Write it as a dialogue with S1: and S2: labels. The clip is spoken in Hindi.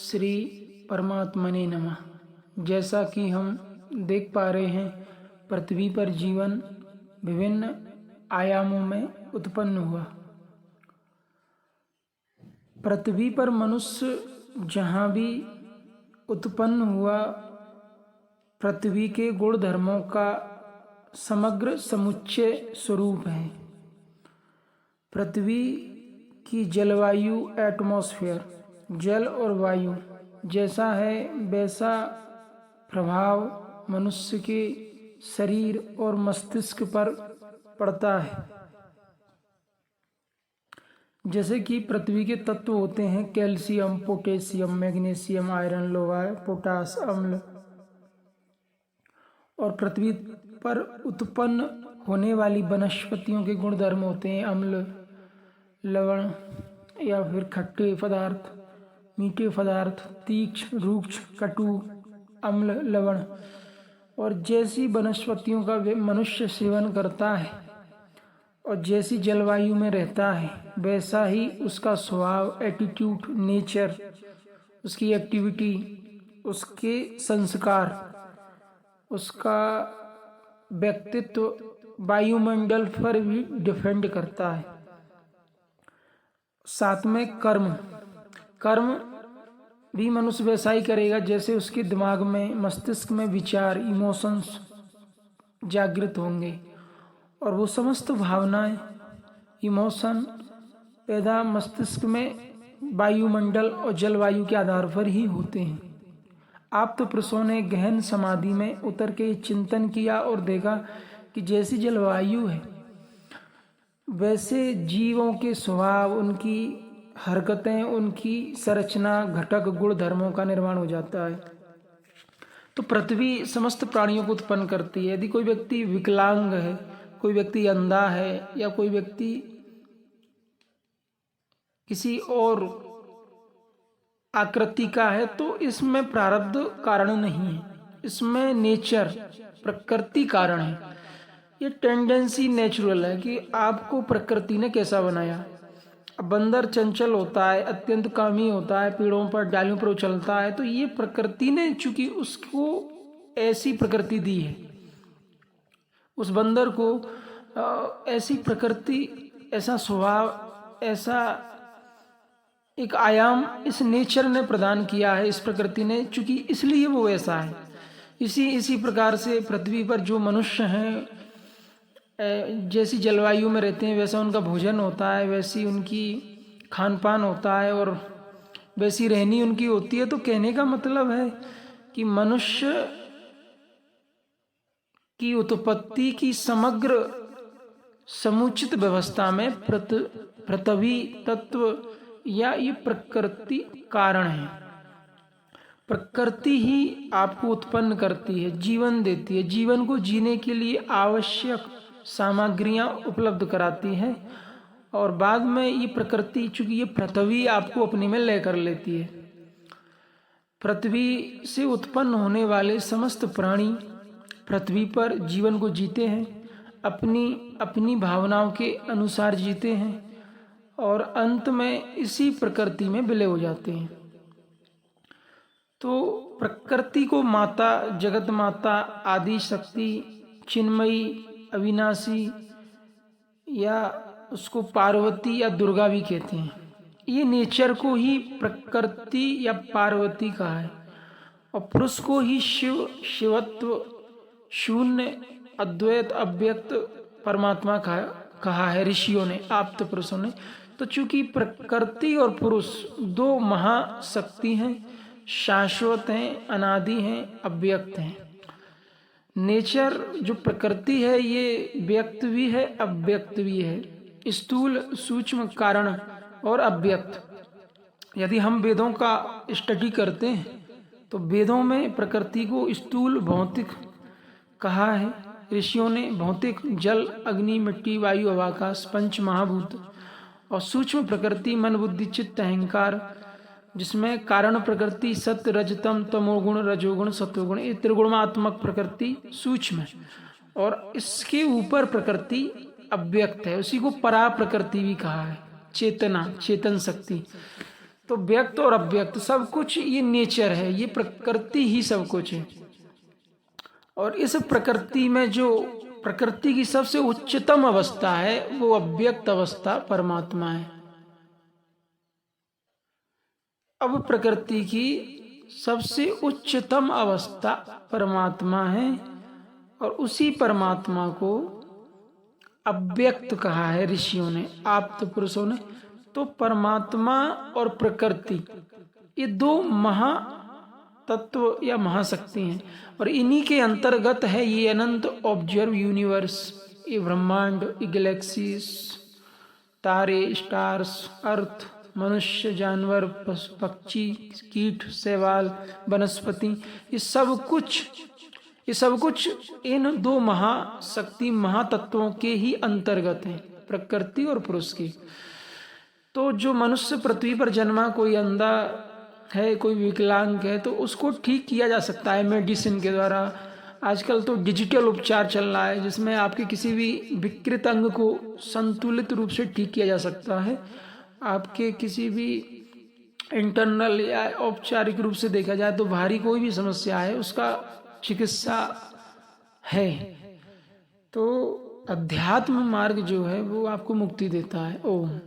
S1: श्री परमात्मने नमः। जैसा कि हम देख पा रहे हैं, पृथ्वी पर जीवन विभिन्न आयामों में उत्पन्न हुआ। पृथ्वी पर मनुष्य जहाँ भी उत्पन्न हुआ, पृथ्वी के गुण धर्मों का समग्र समुच्चय स्वरूप है। पृथ्वी की जलवायु, एटमॉस्फेयर, जल और वायु जैसा है वैसा प्रभाव मनुष्य के शरीर और मस्तिष्क पर पड़ता है। जैसे कि पृथ्वी के तत्व होते हैं कैल्शियम, पोटेशियम, मैग्नीशियम, आयरन, लोहा, पोटास, अम्ल। और पृथ्वी पर उत्पन्न होने वाली वनस्पतियों के गुण धर्म होते हैं अम्ल, लवण या फिर खट्टे पदार्थ, मीठे पदार्थ, तीक्ष्ण, रुक्ष, कटु, अम्ल, लवण। और जैसी वनस्पतियों का मनुष्य सेवन करता है और जैसी जलवायु में रहता है वैसा ही उसका स्वभाव, एटीट्यूड, नेचर, उसकी एक्टिविटी, उसके संस्कार, उसका व्यक्तित्व वायुमंडल पर भी डिपेंड करता है। साथ में कर्म भी मनुष्य वैसा ही करेगा जैसे उसके दिमाग में, मस्तिष्क में विचार, इमोशंस जागृत होंगे। और वो समस्त भावनाएं, इमोशन पैदा मस्तिष्क में वायुमंडल और जलवायु के आधार पर ही होते हैं। आप तो पुरुषों ने गहन समाधि में उतर के चिंतन किया और देखा कि जैसी जलवायु है वैसे जीवों के स्वभाव, उनकी हरकतें, उनकी संरचना, घटक, गुण धर्मों का निर्माण हो जाता है। तो पृथ्वी समस्त प्राणियों को उत्पन्न करती है। यदि कोई व्यक्ति विकलांग है, कोई व्यक्ति अंधा है या कोई व्यक्ति किसी और आकृति का है तो इसमें प्रारब्ध कारण नहीं है, इसमें नेचर, प्रकृति कारण है। ये टेंडेंसी नेचुरल है कि आपको प्रकृति ने कैसा बनाया। बंदर चंचल होता है, अत्यंत कामी होता है, पेड़ों पर, डालियों पर उछलता है, तो ये प्रकृति ने चूंकि उसको ऐसी प्रकृति दी है, उस बंदर को ऐसी प्रकृति, ऐसा स्वभाव, ऐसा एक आयाम इस नेचर ने प्रदान किया है, इस प्रकृति ने, चूंकि इसलिए वो ऐसा है। इसी प्रकार से पृथ्वी पर जो मनुष्य हैं जैसी जलवायु में रहते हैं वैसा उनका भोजन होता है, वैसी उनकी खान पान होता है और वैसी रहनी उनकी होती है। तो कहने का मतलब है कि मनुष्य की उत्पत्ति की समग्र समुचित व्यवस्था में पृथ्वी तत्व या ये प्रकृति कारण है। प्रकृति ही आपको उत्पन्न करती है, जीवन देती है, जीवन को जीने के लिए आवश्यक सामग्रियां उपलब्ध कराती है। और बाद में ये प्रकृति, चूंकि ये पृथ्वी आपको अपने में ले कर लेती है। पृथ्वी से उत्पन्न होने वाले समस्त प्राणी पृथ्वी पर जीवन को जीते हैं, अपनी भावनाओं के अनुसार जीते हैं और अंत में इसी प्रकृति में विलय हो जाते हैं। तो प्रकृति को माता, जगत माता, आदि शक्ति, चिन्मयी, अविनाशी या उसको पार्वती या दुर्गा भी कहते हैं। ये नेचर को ही प्रकृति या पार्वती कहा है और पुरुष को ही शिव, शिवत्व, शून्य, अद्वैत, अव्यक्त परमात्मा कहा है ऋषियों ने, आप्त पुरुषों ने। तो चूंकि प्रकृति और पुरुष दो महाशक्ति हैं, शाश्वत हैं, अनादि हैं, अव्यक्त हैं। नेचर जो प्रकृति है ये व्यक्त भी है, अव्यक्त भी है, स्थूल, सूक्ष्म, कारण और अव्यक्त। यदि हम वेदों का स्टडी करते हैं तो वेदों में प्रकृति को स्थूल, भौतिक कहा है ऋषियों ने। भौतिक जल, अग्नि, मिट्टी, वायु, आकाश, पंच महाभूत। और सूक्ष्म प्रकृति मन, बुद्धि, चित्त, अहंकार, जिसमें कारण प्रकृति सत्य, रजतम, तमोगुण, रजोगुण, सत्वगुण, ये त्रिगुणात्मक प्रकृति सूक्ष्म है। और इसके ऊपर प्रकृति अव्यक्त है, उसी को परा प्रकृति भी कहा है, चेतना, चेतन शक्ति। तो व्यक्त और अव्यक्त सब कुछ ये नेचर है, ये प्रकृति ही सब कुछ है। और इस प्रकृति में जो प्रकृति की सबसे उच्चतम अवस्था है वो अव्यक्त अवस्था परमात्मा है। अब प्रकृति की सबसे उच्चतम अवस्था परमात्मा है और उसी परमात्मा को अव्यक्त कहा है ऋषियों ने, आप्त पुरुषों ने। तो परमात्मा और प्रकृति ये दो महा तत्व या महाशक्ति हैं और इन्हीं के अंतर्गत है ये अनंत ऑब्जर्व यूनिवर्स, ये ब्रह्मांड, ये गैलेक्सीज, तारे, स्टार्स, अर्थ, मनुष्य, जानवर, पशु पक्षी, कीट, शैवाल, वनस्पति, ये सब कुछ इन दो महाशक्ति महातत्वों के ही अंतर्गत है, प्रकृति और पुरुष की। तो जो मनुष्य पृथ्वी पर जन्मा, कोई अंधा है, कोई विकलांग है, तो उसको ठीक किया जा सकता है मेडिसिन के द्वारा। आजकल तो डिजिटल उपचार चल रहा है जिसमें आपके किसी भी विकृत अंग को संतुलित रूप से ठीक किया जा सकता है। आपके किसी भी इंटरनल या औपचारिक रूप से देखा जाए तो बाहरी कोई भी समस्या है उसका चिकित्सा है। तो अध्यात्म मार्ग जो है वो आपको मुक्ति देता है। ओम।